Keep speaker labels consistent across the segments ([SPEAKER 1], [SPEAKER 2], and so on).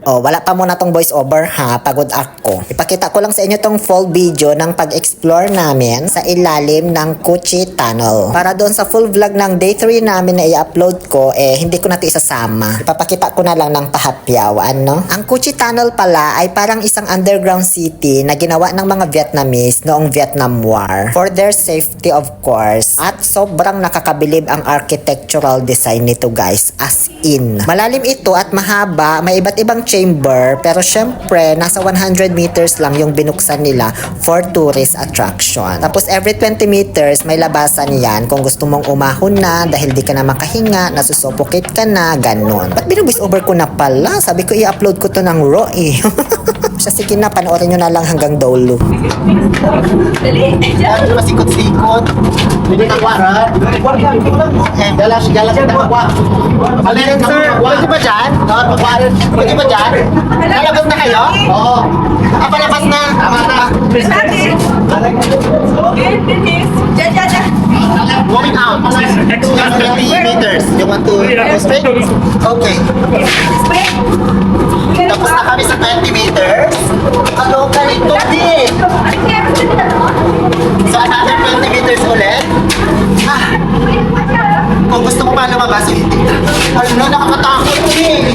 [SPEAKER 1] Oh, wala pa muna tong voice over ha, pagod ako. Ipakita ko lang sa inyo tong full video ng pag-explore namin sa ilalim ng Cuchi Tunnel. Para doon sa full vlog ng day 3 namin na i-upload ko, hindi ko na ito isasama. Ipapakita ko na lang ng pahapyaw, ano? Ang Cuchi Tunnel pala ay parang isang underground city na ginawa ng mga Vietnamese noong Vietnam War. For their safety of course. At sobrang nakakabilib ang architectural design nito guys, as in. Malalim ito at mahaba, may iba't ibang chamber, pero syempre nasa 100 meters lang yung binuksan nila for tourist attraction. Tapos every 20 meters may labasan yan kung gusto mong umahon na dahil di ka na makahinga, nasusuffocate ka na, ganun. Ba't binubis over ko na pala? Sabi ko i-upload ko to ng raw eh. Siya, sige na, panoorin nyo na lang hanggang dulo.
[SPEAKER 2] Dali!
[SPEAKER 3] Ano masikot-sikot? Hindi ka kwaran? Dalas siya nakakwa. Alin, sir? Pwede ba dyan? Pwede ba dyan? Nalabas na kayo? Oo. Palabas na. Tama na.
[SPEAKER 2] Sabi! Okay, Dennis! Diyan!
[SPEAKER 3] Going out. Just 20 meters. You want to go straight? Okay. Tapos na kami sa 20 meters. Ano ka nito din? So another 20 meters ulit. Kung gusto mo pa lumabas, hindi. Ano, nakakatakot eh.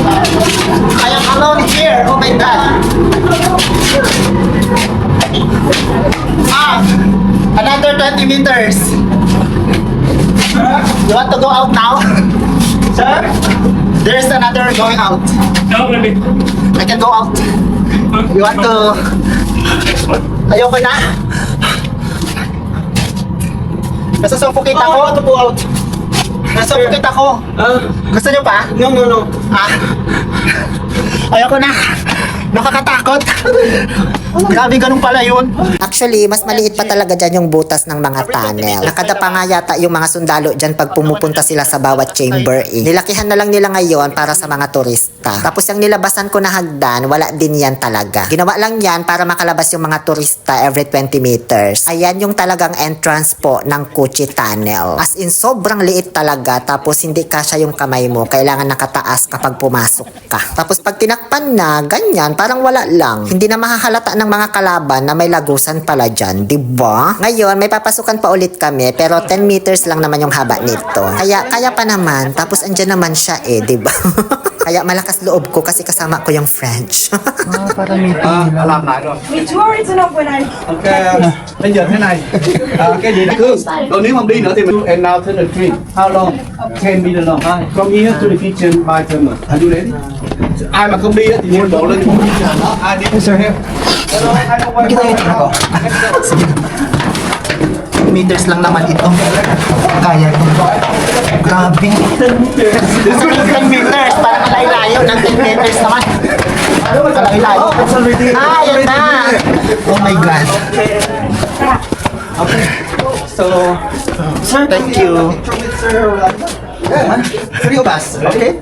[SPEAKER 3] I am alone here. Oh my God. Another 20 meters. You want to go out now? Sir? There's another going out.
[SPEAKER 4] No, maybe.
[SPEAKER 3] I can go out. You want to... Ayoko na. Nasusuffocate ako. I want to go out. Nasusuffocate ako. Gusto nyo pa? No. Ayoko na. Nakakatakot. Grabe, ganun pala yun.
[SPEAKER 1] Actually, mas maliit pa talaga dyan yung butas ng mga tunnel. Nakadapa nga yata yung mga sundalo dyan pag pumupunta sila sa bawat chamber eh. Nilakihan na lang nila ngayon para sa mga turista. Tapos yung nilabasan ko na hagdan, wala din yan talaga. Ginawa lang yan para makalabas yung mga turista every 20 meters. Ayan yung talagang entrance po ng Cuchi Tunnel. As in, sobrang liit talaga. Tapos hindi kasya yung kamay mo. Kailangan nakataas kapag pumasok ka. Tapos pag tinakpan na, ganyan, parang wala lang. Hindi na mahahalata ng mga kalaban na may lagusan pala dyan, diba? Ngayon, may papasukan pa ulit kami, pero 10 meters lang naman yung haba nito. Kaya pa naman, tapos andyan naman siya diba? Kaya malakas loob ko kasi kasama ko yung French.
[SPEAKER 3] Para meeting. Alam na, no?
[SPEAKER 2] May tour ito na po na.
[SPEAKER 5] Ok, bây giờ thế này, cái gì đó còn nếu mà đi nữa thì mình and now turn the tree. How long? 10 meter long. From here to the kitchen by turn. Are you ready? Ai mà không đi thì đi bộ lên. Ai đi theo theo.
[SPEAKER 3] Meters lang naman ito. Kaya ito. Grabe. 10 meters. Parang malayo ng 10 meters naman. Malayo. Yun na. Oh my God.
[SPEAKER 5] Okay. So,
[SPEAKER 3] Sir, thank you. Seryo ba? Okay?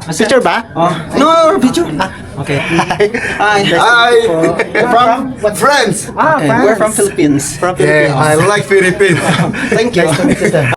[SPEAKER 3] Picture ba? No, picture. Okay.
[SPEAKER 6] Hi, from France.
[SPEAKER 3] Okay. We're from Philippines.
[SPEAKER 6] Yeah, I like Philippines.
[SPEAKER 3] Thank you.